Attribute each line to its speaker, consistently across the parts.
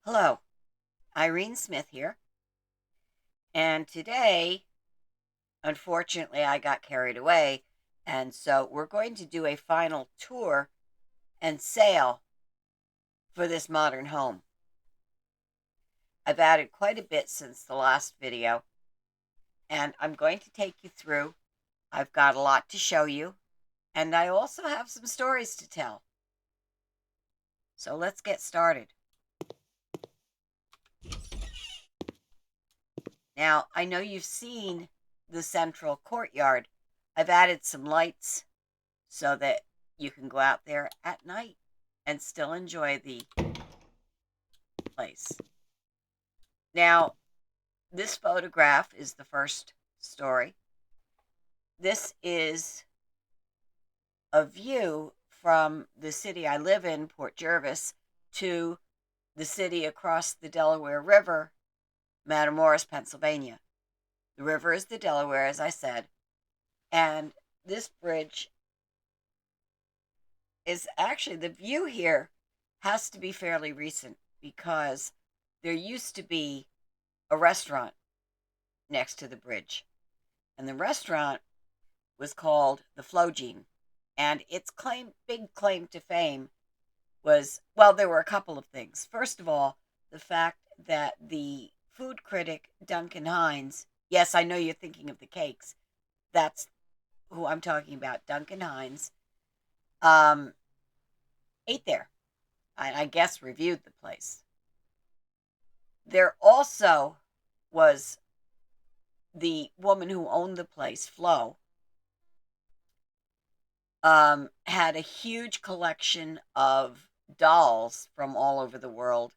Speaker 1: Hello, Irene Smith here. And today, unfortunately, I got carried away. And so we're going to do a final tour and sale for this modern home. I've added quite a bit since the last video, and I'm going to take you through. I've got a lot to show you, and I also have some stories to tell. So let's get started. Now, I know you've seen the central courtyard. I've added some lights so that you can go out there at night and still enjoy the place. Now, this photograph is the first story. This is a view from the city I live in, Port Jervis, to the city across the Delaware River, Matamoros, Pennsylvania. The river is the Delaware, as I said, and this bridge is actually, the view here has to be fairly recent because there used to be a restaurant next to the bridge. And the restaurant was called the Flogene. And its big claim to fame was, well, there were a couple of things. First of all, the fact that the food critic Duncan Hines, yes, I know you're thinking of the cakes. That's who I'm talking about, Duncan Hines, ate there. I guess reviewed the place. There also was the woman who owned the place, Flo, had a huge collection of dolls from all over the world.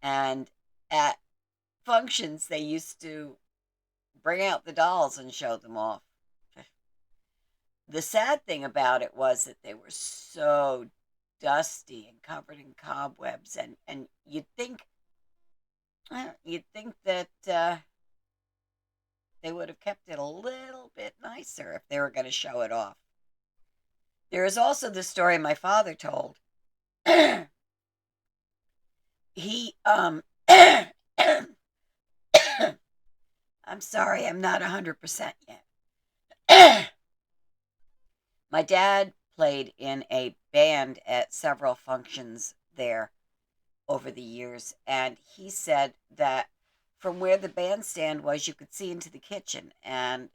Speaker 1: And at functions, they used to bring out the dolls and show them off. The sad thing about it was that they were so dusty and covered in cobwebs, and you'd think that they would have kept it a little bit nicer if they were going to show it off. There is also the story my father told. he I'm sorry, I'm not 100% yet. My dad played in a band at several functions there over the years, and he said that from where the bandstand was, you could see into the kitchen, and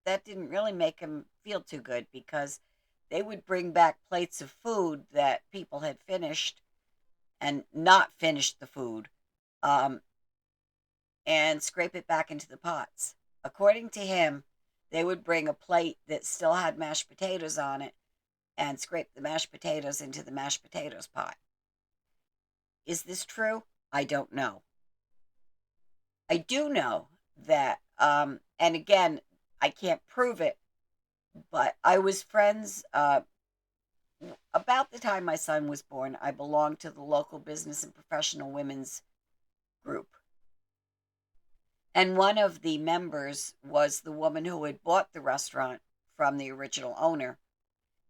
Speaker 1: that didn't really make him feel too good because they would bring back plates of food that people had finished and not finished the food, um, and scrape it back into the pots. According to him, they would bring a plate that still had mashed potatoes on it and scrape the mashed potatoes into the mashed potatoes pot. Is this true? I don't know. I do know that, and again, I can't prove it, but I was friends. About the time my son was born, I belonged to the local business and professional women's group. And one of the members was the woman who had bought the restaurant from the original owner.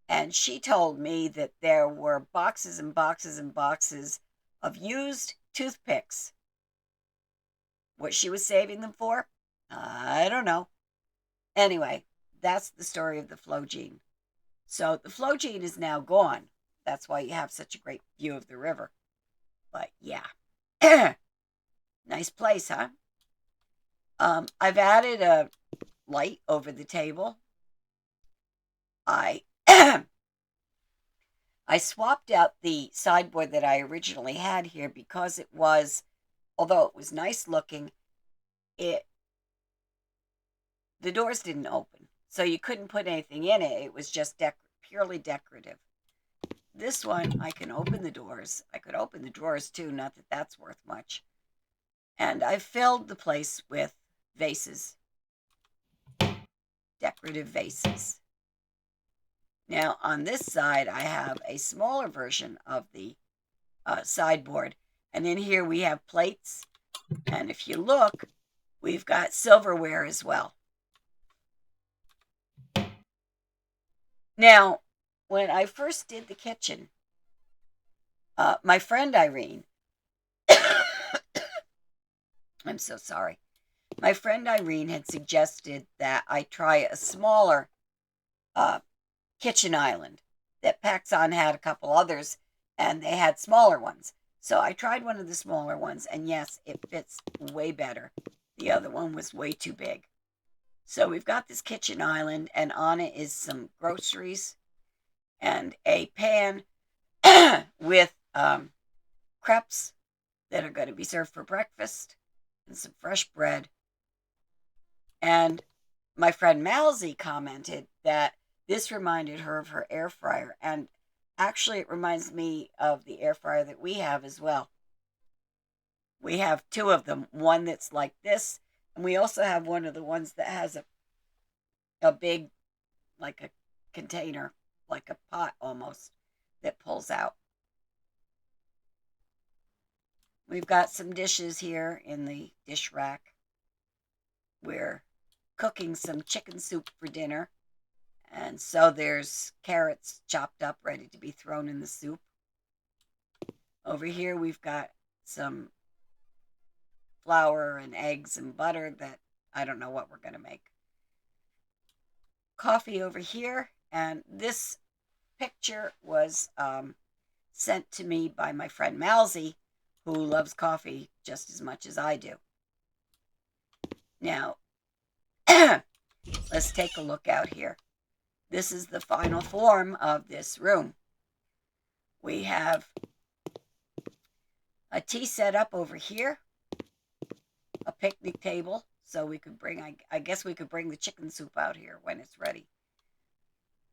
Speaker 1: And she told me that there were boxes and boxes and boxes of used toothpicks. What she was saving them for? I don't know. Anyway, that's the story of the Flogene. So the Flogene is now gone. That's why you have such a great view of the river. But yeah, nice place, huh? I've added a light over the table. I I swapped out the sideboard that I originally had here because it was, although it was nice looking, it the doors didn't open, so you couldn't put anything in it. It was just purely decorative. This one, I can open the doors. I could open the drawers too, not that that's worth much. And I filled the place with vases, decorative vases. Now, on this side, I have a smaller version of the sideboard. And in here, we have plates. And if you look, we've got silverware as well. Now, when I first did the kitchen, my friend Irene I'm so sorry. My friend Irene had suggested that I try a smaller uh, kitchen island. That Paxson had a couple others, and they had smaller ones. So I tried one of the smaller ones, and yes, it fits way better. The other one was way too big. So we've got this kitchen island, and on it is some groceries and a pan with crepes that are going to be served for breakfast and some fresh bread. And my friend Malzy commented that this reminded her of her air fryer. And actually, it reminds me of the air fryer that we have as well. We have two of them, one that's like this, and we also have one of the ones that has a big, like a container, like a pot almost, that pulls out. We've got some dishes here in the dish rack. We're cooking some chicken soup for dinner. And so there's carrots chopped up, ready to be thrown in the soup. Over here, we've got some flour and eggs and butter that I don't know what we're going to make. Coffee over here. And this picture was sent to me by my friend Malzy, who loves coffee just as much as I do. Now, let's take a look out here. This is the final form of this room. We have a tea set up over here, a picnic table, so we could bring, I guess we could bring the chicken soup out here when it's ready,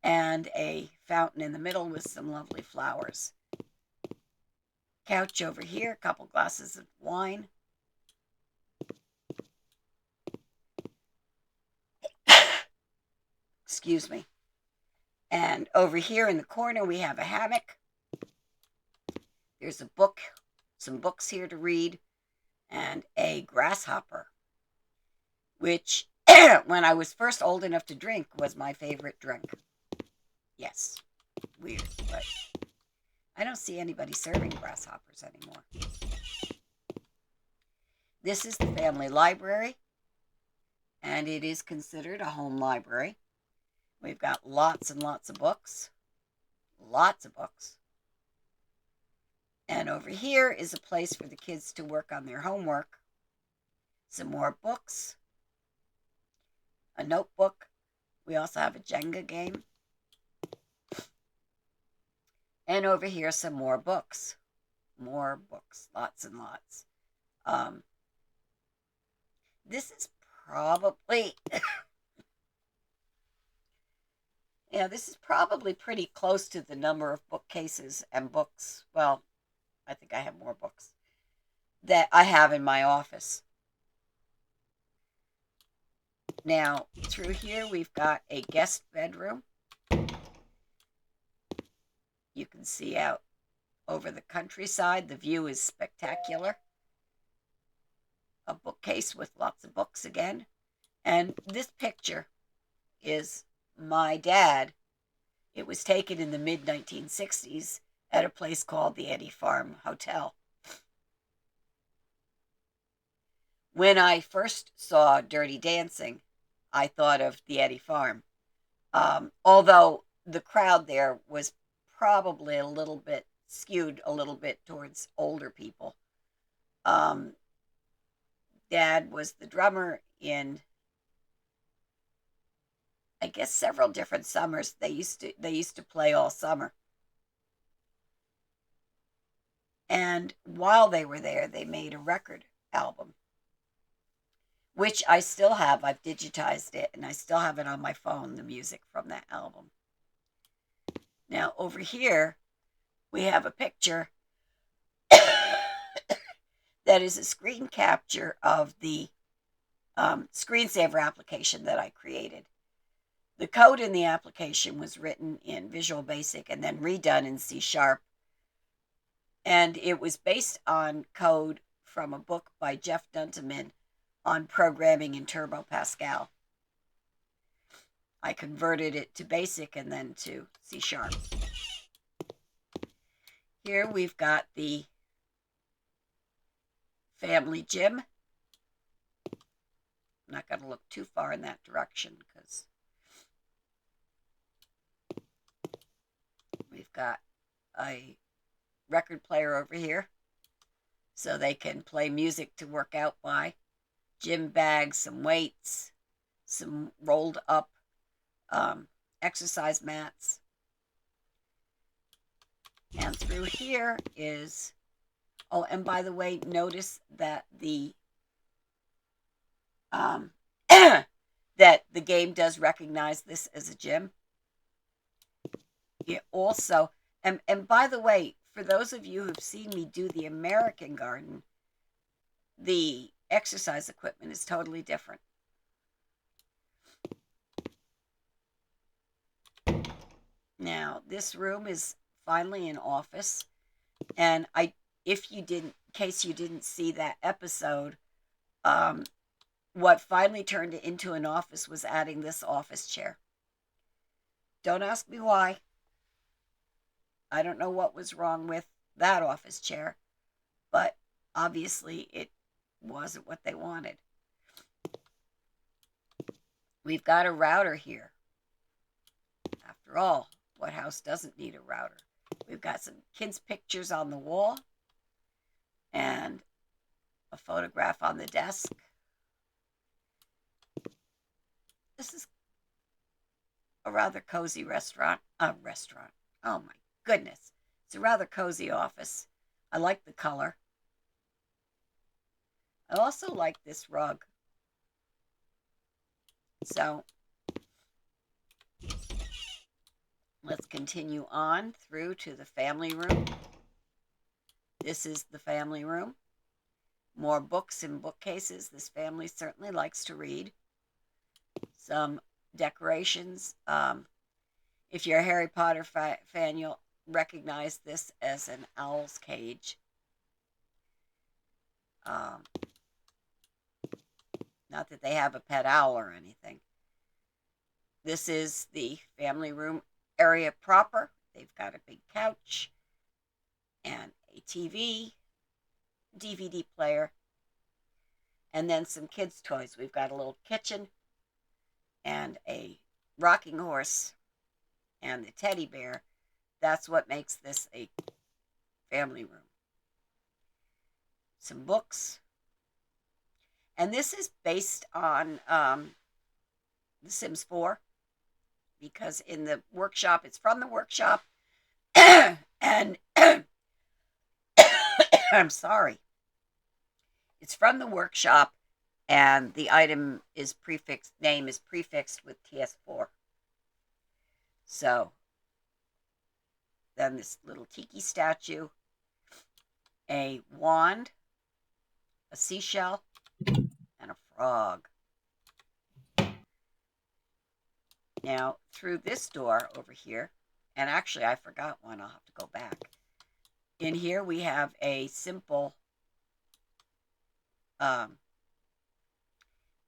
Speaker 1: and a fountain in the middle with some lovely flowers. Couch over here, a couple glasses of wine. Excuse me. And over here in the corner, we have a hammock. There's a book, some books here to read, and a grasshopper, which, when I was first old enough to drink, was my favorite drink. Yes, weird, but I don't see anybody serving grasshoppers anymore. This is the family library, and it is considered a home library. We've got lots and lots of books. Lots of books. And over here is a place for the kids to work on their homework. Some more books. A notebook. We also have a Jenga game. And over here, some more books. More books. Lots and lots. This is probably... this is probably pretty close to the number of bookcases and books. Well, I think I have more books that I have in my office. Now, through here, we've got a guest bedroom. You can see out over the countryside. The view is spectacular. A bookcase with lots of books again. And this picture is my dad. It was taken in the mid-1960s at a place called the Eddy Farm Hotel. When I first saw Dirty Dancing, I thought of the Eddy Farm. Although the crowd there was probably a little bit skewed a little bit towards older people. Dad was the drummer in, I guess, several different summers. They used to play all summer. And while they were there, they made a record album, which I still have. I've digitized it, and I still have it on my phone, the music from that album. Now, over here, we have a picture that is a screen capture of the screensaver application that I created. The code in the application was written in Visual Basic and then redone in C#. And it was based on code from a book by Jeff Dunteman on programming in Turbo Pascal. I converted it to Basic and then to C#. Here we've got the family gym. I'm not going to look too far in that direction because we've got a record player over here so they can play music to work out by. Gym bags, some weights, some rolled up exercise mats. And through here is, oh, and by the way, notice that the that the game does recognize this as a gym. It also, and by the way, for those of you who've seen me do the American Garden, the exercise equipment is totally different. Now, this room is finally an office, and if you didn't, in case you didn't see that episode, what finally turned it into an office was adding this office chair. Don't ask me why. I don't know what was wrong with that office chair, but obviously it wasn't what they wanted. We've got a router here. After all, what house doesn't need a router? We've got some kids' pictures on the wall and a photograph on the desk. This is a rather cozy restaurant. Oh my goodness. It's a rather cozy office. I like the color. I also like this rug. So let's continue on through to the family room. This is the family room. More books and bookcases. This family certainly likes to read. Some decorations. If you're a Harry Potter fan, you'll recognize this as an owl's cage. Not that they have a pet owl or anything. This is the family room area proper. They've got a big couch and a TV, DVD player, and then some kids' toys. We've got a little kitchen and a rocking horse and the teddy bear. That's what makes this a family room. Some books. And this is based on The Sims 4, because in the workshop, it's from the workshop, and I'm sorry. It's from the workshop, and the item is name is prefixed with TS4. So, then this little tiki statue, a wand, a seashell, and a frog. Now, through this door over here, and actually I forgot one, I'll have to go back. In here we have a simple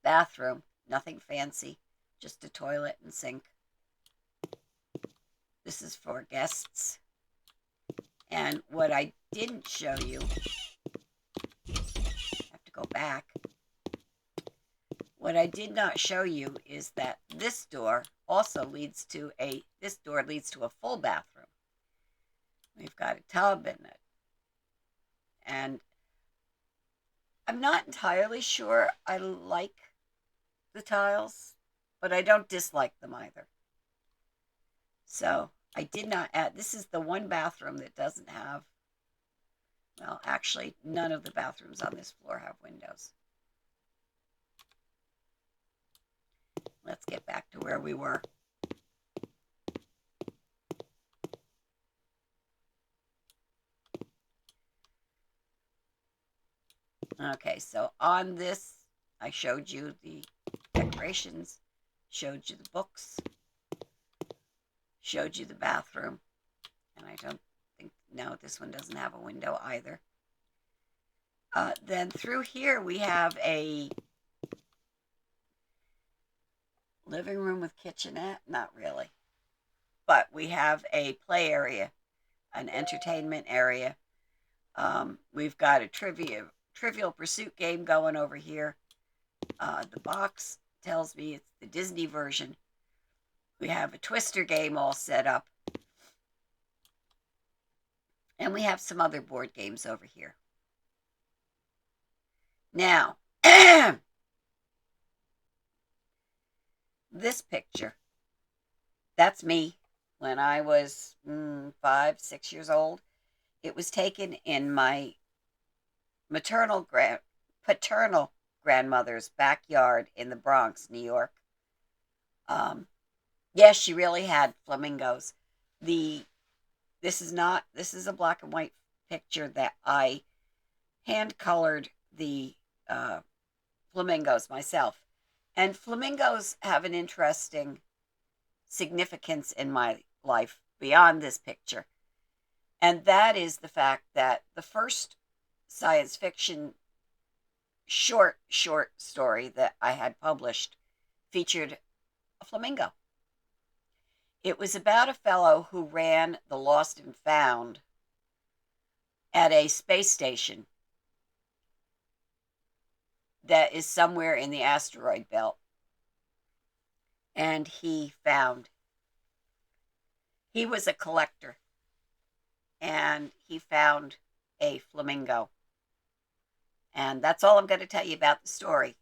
Speaker 1: bathroom, nothing fancy, just a toilet and sink. This is for guests. And what I didn't show you, I have to go back. What I did not show you is that this door also leads to a full bathroom. We've got a tub in it. And I'm not entirely sure I like the tiles, but I don't dislike them either. So I did not add, this is the one bathroom that doesn't have, well, actually, none of the bathrooms on this floor have windows. Let's get back to where we were. Okay, so on this, I showed you the decorations, showed you the books, showed you the bathroom, and I don't think, no, this one doesn't have a window either. Then through here we have a living room with kitchenette, not really, but we have a play area, an entertainment area. We've got a Trivial Pursuit game going over here. The box tells me it's the Disney version. We have a Twister game all set up. And we have some other board games over here. Now, this picture, that's me when I was 5, 6 years old. It was taken in my paternal grandmother's backyard in the Bronx, New York. Yes, she really had flamingos. This is a black and white picture that I hand colored the flamingos myself. And flamingos have an interesting significance in my life beyond this picture. And that is the fact that the first science fiction short story that I had published featured a flamingo. It was about a fellow who ran the Lost and Found at a space station that is somewhere in the asteroid belt. And he was a collector, and he found a flamingo. And that's all I'm going to tell you about the story.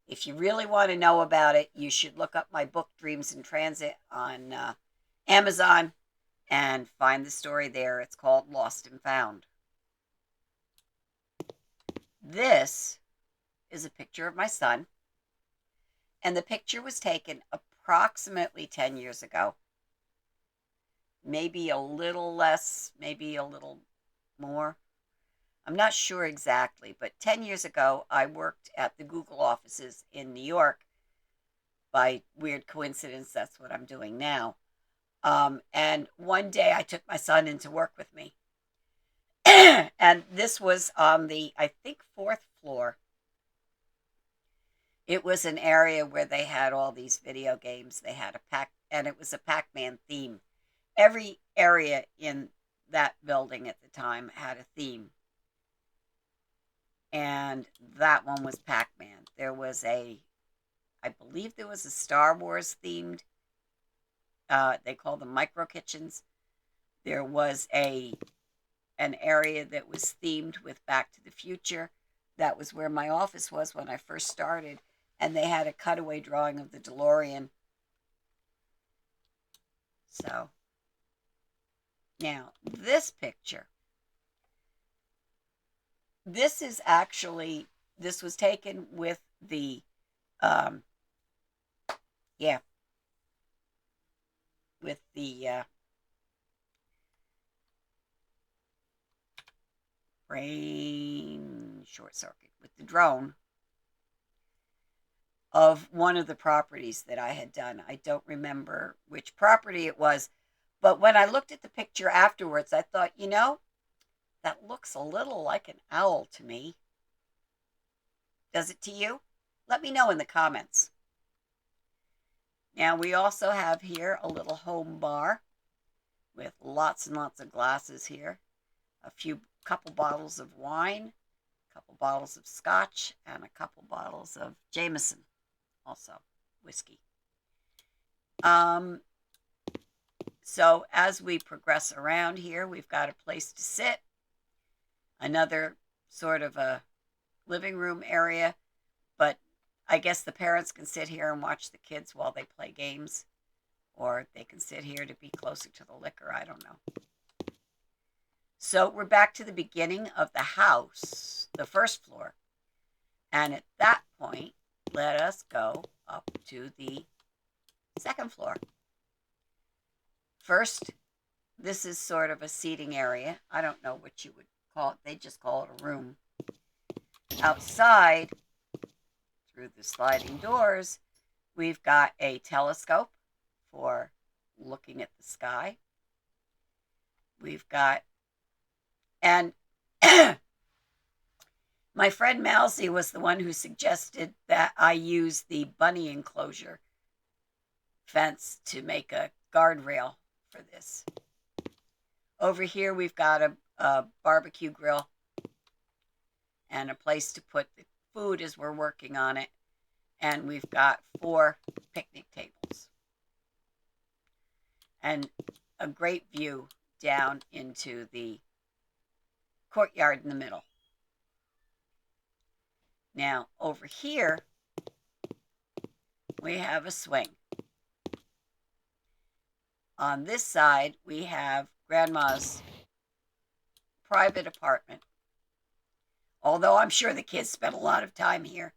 Speaker 1: If you really want to know about it, you should look up my book, Dreams in Transit, on Amazon and find the story there. It's called Lost and Found. This is a picture of my son, and the picture was taken approximately 10 years ago. Maybe a little less, maybe a little more. I'm not sure exactly, but 10 years ago, I worked at the Google offices in New York. By weird coincidence, that's what I'm doing now. And one day I took my son in to work with me. And this was on the, I think, 4th floor. It was an area where they had all these video games. They had and it was a Pac-Man theme. Every area in that building at the time had a theme. And that one was Pac-Man. I believe there was a Star Wars themed, they call them micro kitchens. There was an area that was themed with Back to the Future. That was where my office was when I first started. And they had a cutaway drawing of the DeLorean. So, now, this picture. This was taken with the, with the brain short circuit, with the drone of one of the properties that I had done. I don't remember which property it was, but when I looked at the picture afterwards, I thought, that looks a little like an owl to me. Does it to you? Let me know in the comments. Now, we also have here a little home bar with lots and lots of glasses here. Couple bottles of wine, a couple bottles of scotch, and a couple bottles of Jameson, also whiskey. So as we progress around here, we've got a place to sit. Another sort of a living room area, but I guess the parents can sit here and watch the kids while they play games, or they can sit here to be closer to the liquor. I don't know. So we're back to the beginning of the house, the first floor. And at that point, let us go up to the second floor. First, this is sort of a seating area. I don't know what you would call it. They just call it a room. Outside, through the sliding doors, we've got a telescope for looking at the sky. We've got, and my friend Mousy was the one who suggested that I use the bunny enclosure fence to make a guardrail for this. Over here, we've got a barbecue grill and a place to put the food as we're working on it. And we've got 4 picnic tables. And a great view down into the courtyard in the middle. Now, over here, we have a swing. On this side, we have Grandma's private apartment. Although I'm sure the kids spent a lot of time here.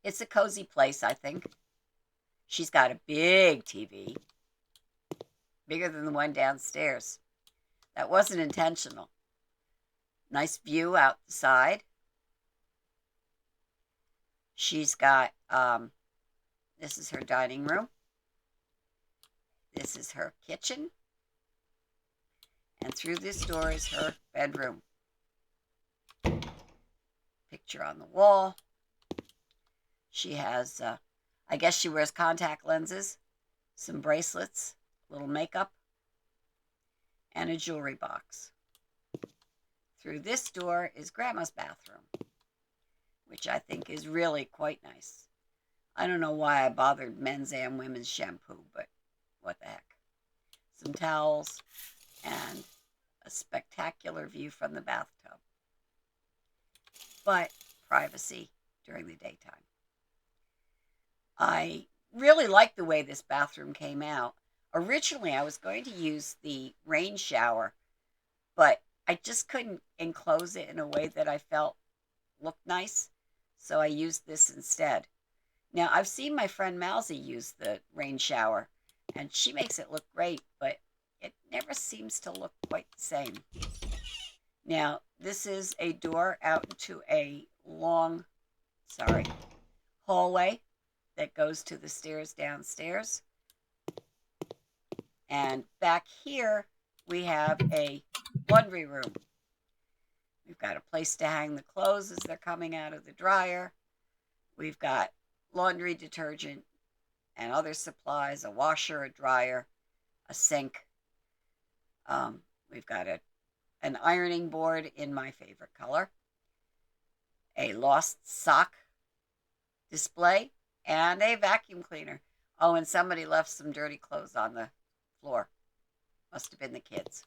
Speaker 1: It's a cozy place, I think. She's got a big TV, bigger than the one downstairs. That wasn't intentional. Nice view out the side. She's got, this is her dining room. This is her kitchen. And through this door is her bedroom. Picture on the wall. She has, I guess she wears contact lenses, some bracelets, a little makeup, and a jewelry box. Through this door is Grandma's bathroom, which I think is really quite nice. I don't know why I bothered men's and women's shampoo, but what the heck. Some towels and a spectacular view from the bathtub. But privacy during the daytime. I really like the way this bathroom came out. Originally, I was going to use the rain shower, but I just couldn't enclose it in a way that I felt looked nice, so I used this instead. Now, I've seen my friend Mousy use the rain shower, and she makes it look great, but it never seems to look quite the same. Now, this is a door out into a long, hallway that goes to the stairs downstairs. And back here, we have a laundry room. We've got a place to hang the clothes as they're coming out of the dryer. We've got laundry detergent and other supplies, a washer, a dryer, a sink. We've got an ironing board in my favorite color, a lost sock display, and a vacuum cleaner. Oh, and somebody left some dirty clothes on the floor. Must have been the kids.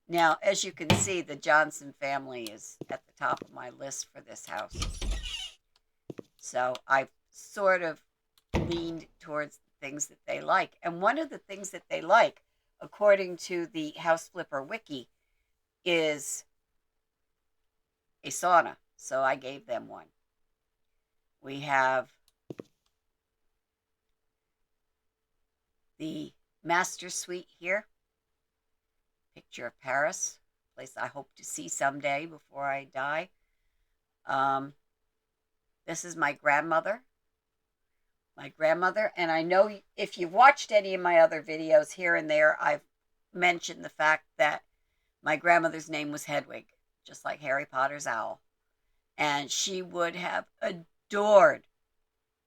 Speaker 1: Now, as you can see, the Johnson family is at the top of my list for this house. So I've sort of leaned towards the things that they like. And one of the things that they like, according to the House Flipper Wiki, is a sauna. So I gave them one. We have the master suite here. Picture of Paris, a place I hope to see someday before I die. This is my grandmother. And I know if you've watched any of my other videos here and there, I've mentioned the fact that my grandmother's name was Hedwig, just like Harry Potter's owl. And she would have adored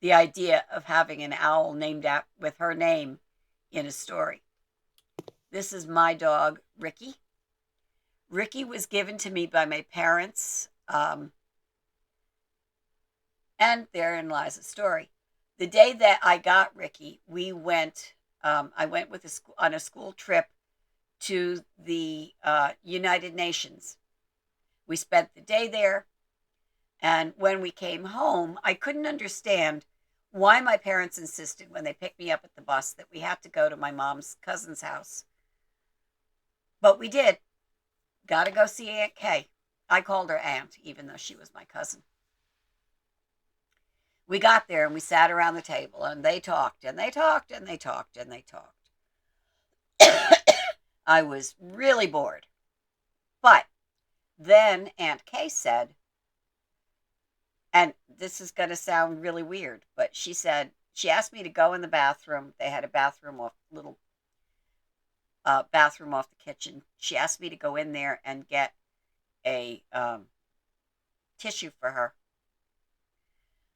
Speaker 1: the idea of having an owl named with her name in a story. This is my dog, Ricky. Ricky was given to me by my parents, and therein lies a story. The day that I got Ricky, I went on a school trip to the United Nations. We spent the day there, and when we came home, I couldn't understand why my parents insisted when they picked me up at the bus that we had to go to my mom's cousin's house. But we did. Got to go see Aunt Kay. I called her aunt, even though she was my cousin. We got there and we sat around the table and they talked and they talked and they talked and they talked. I was really bored. But then Aunt Kay said, and this is going to sound really weird, but she asked me to go in the bathroom. They had a bathroom off the kitchen. She asked me to go in there and get a tissue for her.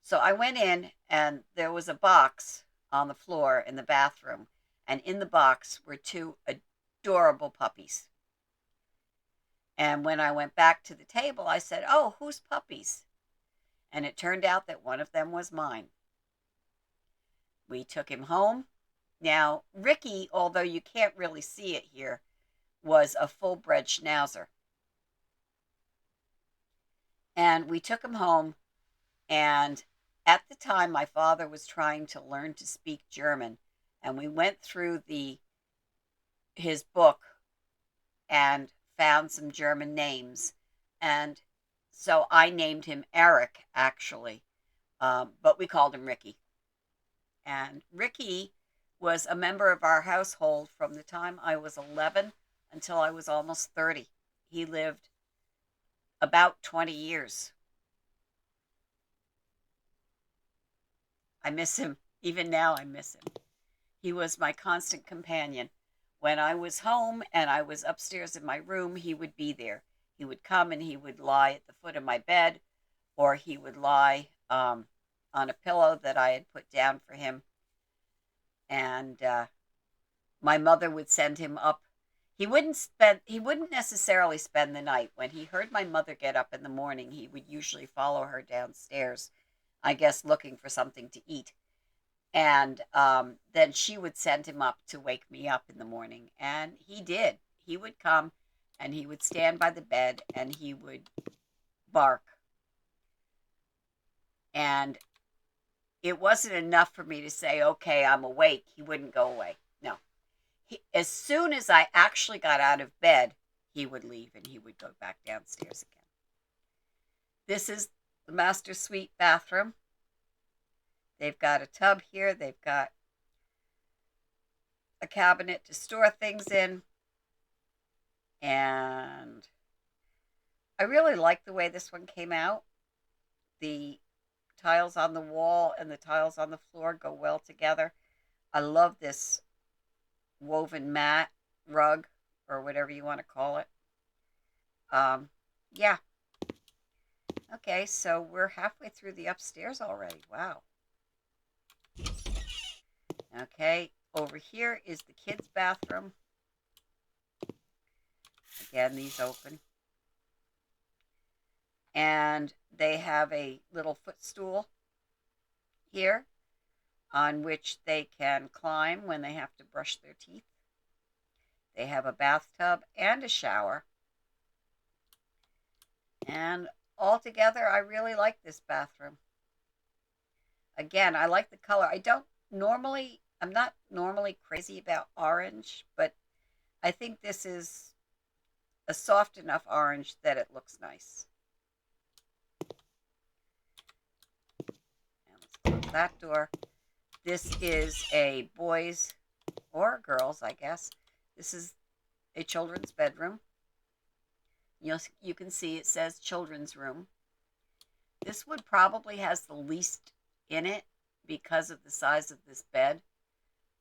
Speaker 1: So I went in and there was a box on the floor in the bathroom, and in the box were 2 adorable puppies. And when I went back to the table, I said, "Oh, whose puppies?" And it turned out that one of them was mine. We took him home. Now, Ricky, although you can't really see it here, was a full bred schnauzer. And we took him home, and at the time, my father was trying to learn to speak German. And we went through his book and found some German names. And so I named him Eric, actually, but we called him Ricky. And Ricky was a member of our household from the time I was 11 until I was almost 30. He lived about 20 years. I miss him. Even now, I miss him. He was my constant companion. When I was home and I was upstairs in my room, he would be there. He would come and he would lie at the foot of my bed, or he would lie on a pillow that I had put down for him. And my mother would send him up. He wouldn't necessarily spend the night. When he heard my mother get up in the morning, he would usually follow her downstairs, I guess looking for something to eat. And then she would send him up to wake me up in the morning. And he did. He would come and he would stand by the bed and he would bark. And it wasn't enough for me to say, okay, I'm awake. He wouldn't go away. No. As soon as I actually got out of bed, he would leave and he would go back downstairs again. This is the master suite bathroom. They've got a tub here. They've got a cabinet to store things in. And I really like the way this one came out. The tiles on the wall and the tiles on the floor go well together. I love this woven mat rug or whatever you want to call it. Yeah. Okay, so we're halfway through the upstairs already. Wow. Okay, over here is the kids' bathroom. Again, these open. And they have a little footstool here on which they can climb when they have to brush their teeth. They have a bathtub and a shower. And altogether, I really like this bathroom. Again, I like the color. I'm not normally crazy about orange, but I think this is a soft enough orange that it looks nice. And let's close that door. This is a boys or girls, I guess. This is a children's bedroom. You can see it says children's room. This one probably has the least in it because of the size of this bed.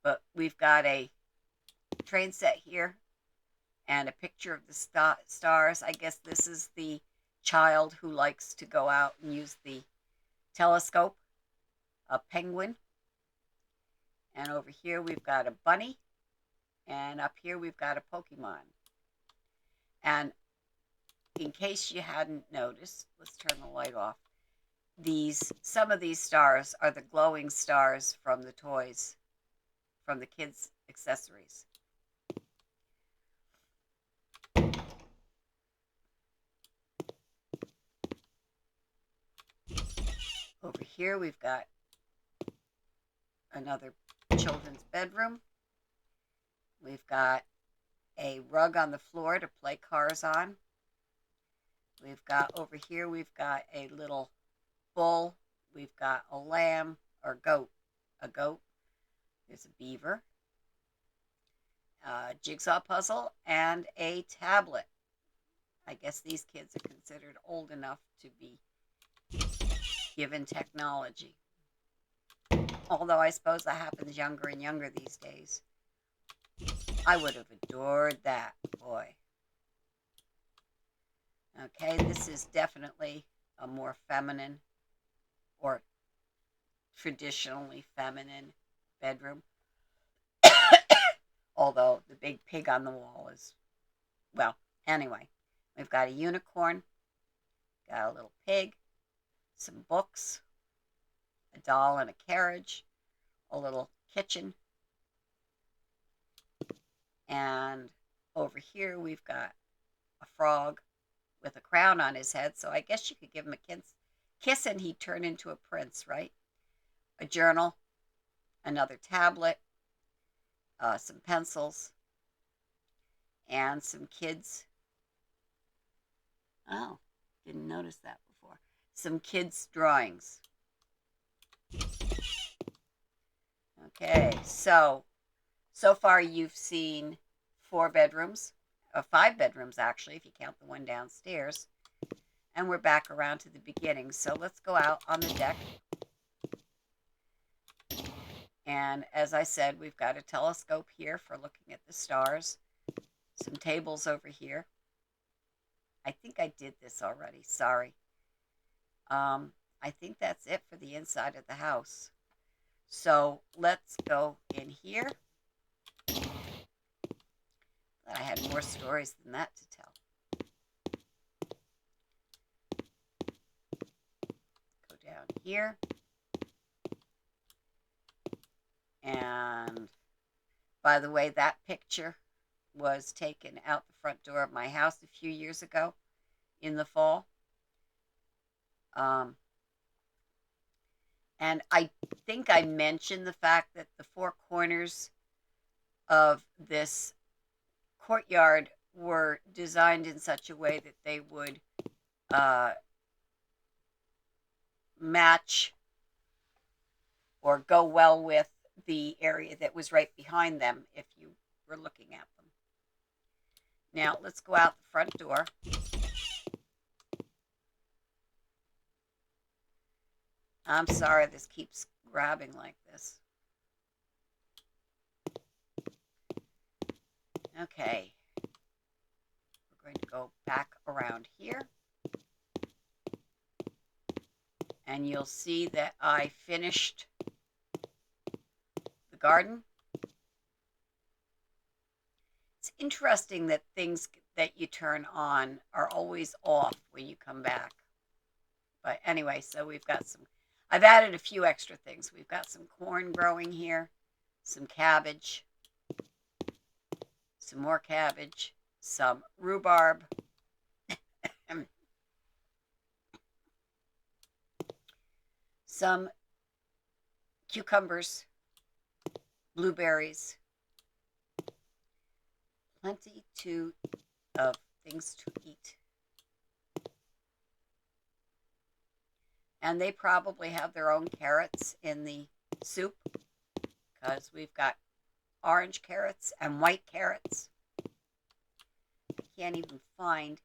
Speaker 1: But we've got a train set here and a picture of the stars. I guess this is the child who likes to go out and use the telescope, a penguin. And over here we've got a bunny. And up here we've got a Pokemon. And in case you hadn't noticed, let's turn the light off. Some of these stars are the glowing stars from the toys, from the kids' accessories. Over here we've got another children's bedroom. We've got a rug on the floor to play cars on. We've got over here, we've got a little bull. We've got a lamb or goat. A goat. There's a beaver. A jigsaw puzzle and a tablet. I guess these kids are considered old enough to be given technology. Although I suppose that happens younger and younger these days. I would have adored that, boy. Okay, this is definitely a more feminine or traditionally feminine bedroom. Although the big pig on the wall is, well, anyway. We've got a unicorn, got a little pig, some books, a doll and a carriage, a little kitchen, and over here we've got a frog with a crown on his head, so I guess you could give him a kiss and he'd turn into a prince, right? A journal, another tablet, some pencils, and some kids. Oh, didn't notice that before. Some kids' drawings. Okay, so far you've seen 4 bedrooms, 5 bedrooms actually, if you count the one downstairs. And we're back around to the beginning. So let's go out on the deck. And as I said, we've got a telescope here for looking at the stars. Some tables over here. I think I did this already. Sorry. I think that's it for the inside of the house. So let's go in here. I had more stories than that to tell. Go down here. And by the way, that picture was taken out the front door of my house a few years ago in the fall. And I think I mentioned the fact that the 4 corners of this courtyard were designed in such a way that they would match or go well with the area that was right behind them if you were looking at them. Now let's go out the front door. I'm sorry this keeps grabbing like this. Okay. We're going to go back around here. And you'll see that I finished the garden. It's interesting that things that you turn on are always off when you come back. But anyway, so we've got I've added a few extra things. We've got some corn growing here, some cabbage, some more cabbage, some rhubarb, some cucumbers, blueberries, plenty of things to eat. And they probably have their own carrots in the soup because we've got orange carrots and white carrots. I can't even find,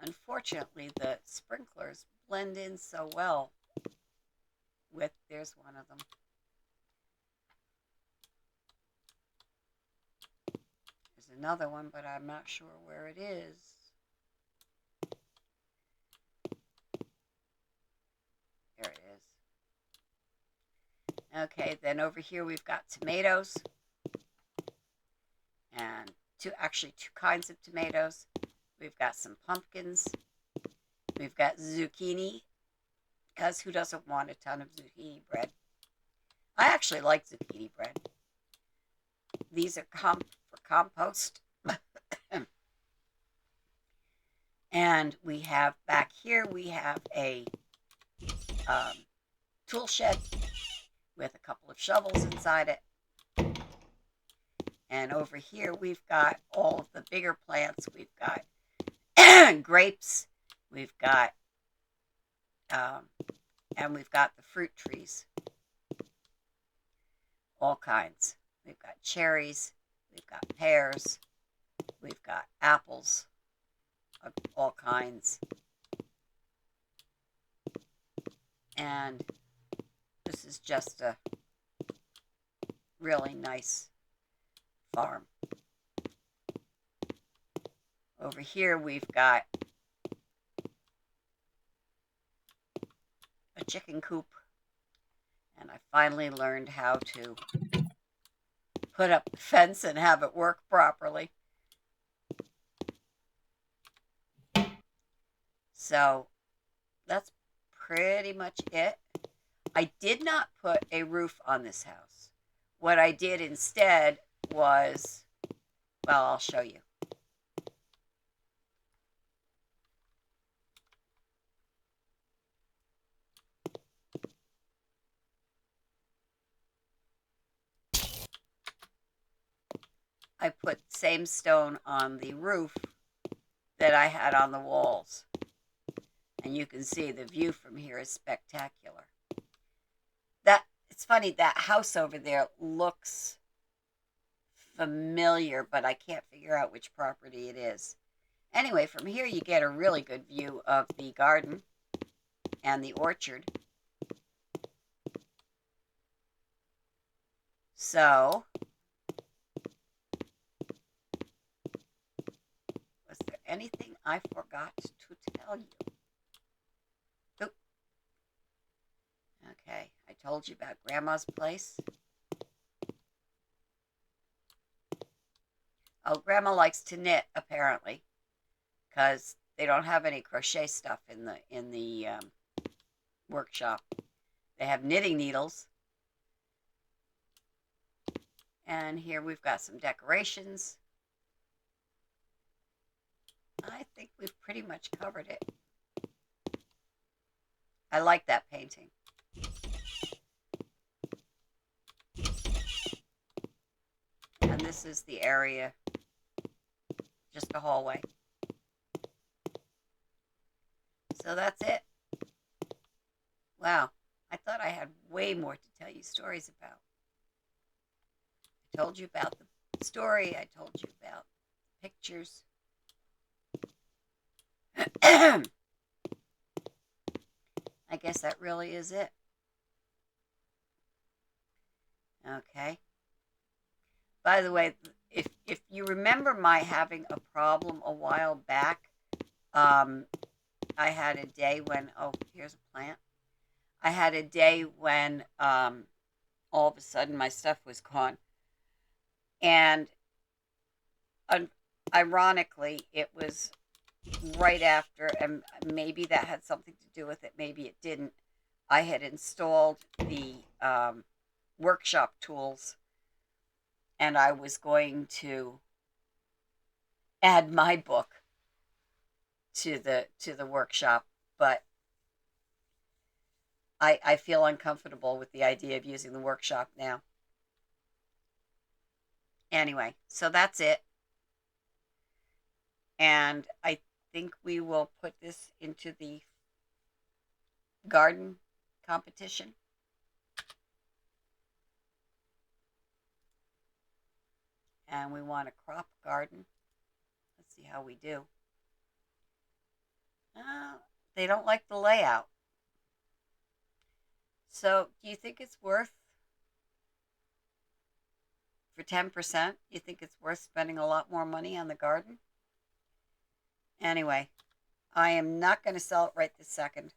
Speaker 1: unfortunately, the sprinklers blend in so well with, there's one of them. There's another one, but I'm not sure where it is. There it is. Okay, then over here we've got tomatoes. And two kinds of tomatoes. We've got some pumpkins. We've got zucchini, because who doesn't want a ton of zucchini bread? I actually like zucchini bread. These are for compost. And we have back here, we have a tool shed with a couple of shovels inside it. And over here, we've got all of the bigger plants. We've got grapes. We've got, and we've got the fruit trees. All kinds. We've got cherries. We've got pears. We've got apples of all kinds. And this is just a really nice farm. Over here we've got a chicken coop, and I finally learned how to put up the fence and have it work properly. So that's pretty much it. I did not put a roof on this house. What I did instead was, well, I'll show you. I put same stone on the roof that I had on the walls. And you can see the view from here is spectacular. It's funny, that house over there looks familiar, but I can't figure out which property it is. Anyway, from here you get a really good view of the garden and the orchard. So, was there anything I forgot to tell you? Oop. Okay, I told you about Grandma's place. Oh, Grandma likes to knit, apparently, because they don't have any crochet stuff in the workshop. They have knitting needles. And here we've got some decorations. I think we've pretty much covered it. I like that painting. And this is the area, just a hallway. So that's it. Wow, I thought I had way more to tell you stories about. I told you about the story, I told you about pictures. I guess that really is it. Okay. By the way, if you remember my having a problem a while back, I had a day when, oh, here's a plant. I had a day when all of a sudden my stuff was gone. And ironically, it was right after, and maybe that had something to do with it, maybe it didn't. I had installed the workshop tools, and I was going to add my book to the workshop, but I feel uncomfortable with the idea of using the workshop now. Anyway, so that's it. And I think we will put this into the garden competition. And we want a crop garden. Let's see how we do. Uh, they don't like the layout. So, do you think it's worth, for 10%, you think it's worth spending a lot more money on the garden? Anyway, I am not going to sell it right this second.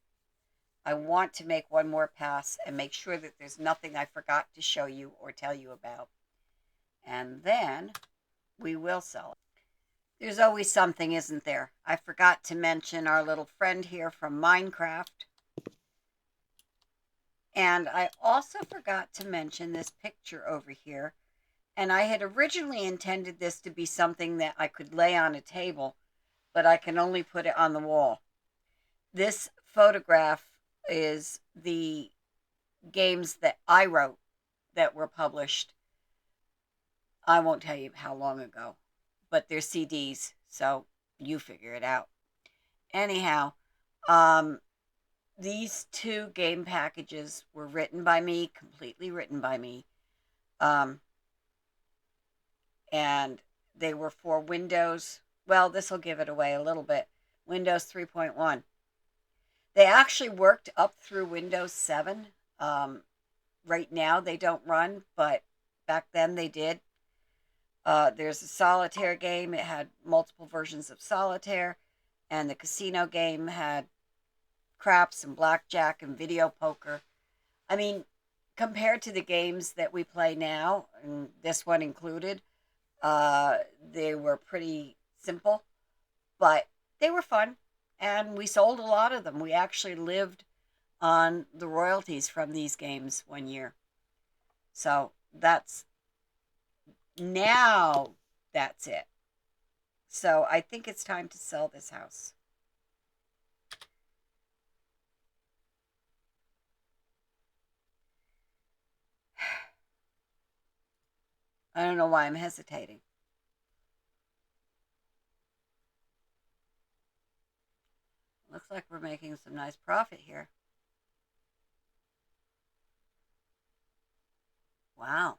Speaker 1: I want to make one more pass and make sure that there's nothing I forgot to show you or tell you about. And then we will sell it. There's always something, isn't there? I forgot to mention our little friend here from Minecraft. And I also forgot to mention this picture over here. And I had originally intended this to be something that I could lay on a table, but I can only put it on the wall. This photograph is the games that I wrote that were published. I won't tell you how long ago, but they're CDs, so you figure it out. Anyhow, these two game packages were written by me, completely written by me, and they were for Windows. Well, this will give it away a little bit. Windows 3.1. They actually worked up through Windows 7. Right now they don't run, but back then they did. There's a solitaire game. It had multiple versions of solitaire, and the casino game had craps and blackjack and video poker. I mean, compared to the games that we play now, and this one included, they were pretty simple, but they were fun. and we sold a lot of them. We actually lived on the royalties from these games one year. So now that's it. So I think it's time to sell this house. I don't know why I'm hesitating. Looks like we're making some nice profit here. Wow.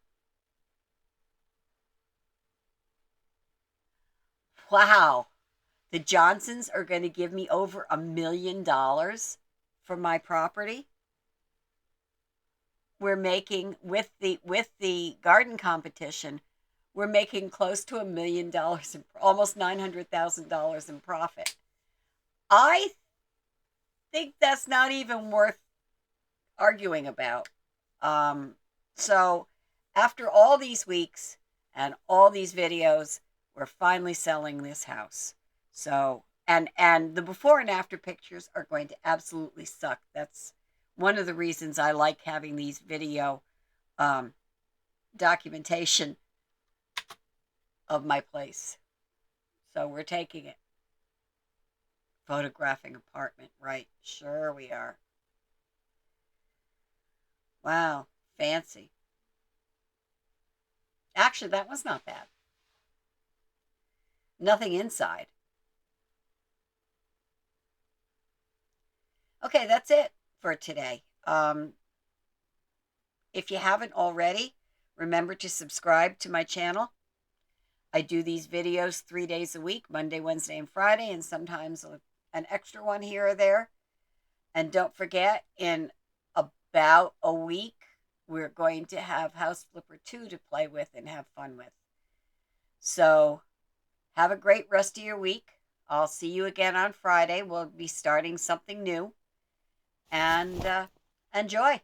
Speaker 1: Wow. The Johnsons are going to give me over $1 million for my property. We're making with the garden competition, we're making close to $1 million, almost $900,000 in profit. I think that's not even worth arguing about. So after all these weeks and all these videos, we're finally selling this house. So and the before and after pictures are going to absolutely suck. That's one of the reasons I like having these video um, documentation of my place. So we're taking it. Photographing apartment, right? Sure we are. Wow, fancy. Actually, that was not bad. Nothing inside. Okay, that's it for today. If you haven't already, remember to subscribe to my channel. I do these videos 3 days a week, Monday, Wednesday, and Friday, and sometimes an extra one here or there. And don't forget, in about a week, we're going to have House Flipper 2 to play with and have fun with. So have a great rest of your week. I'll see you again on Friday. We'll be starting something new. And enjoy.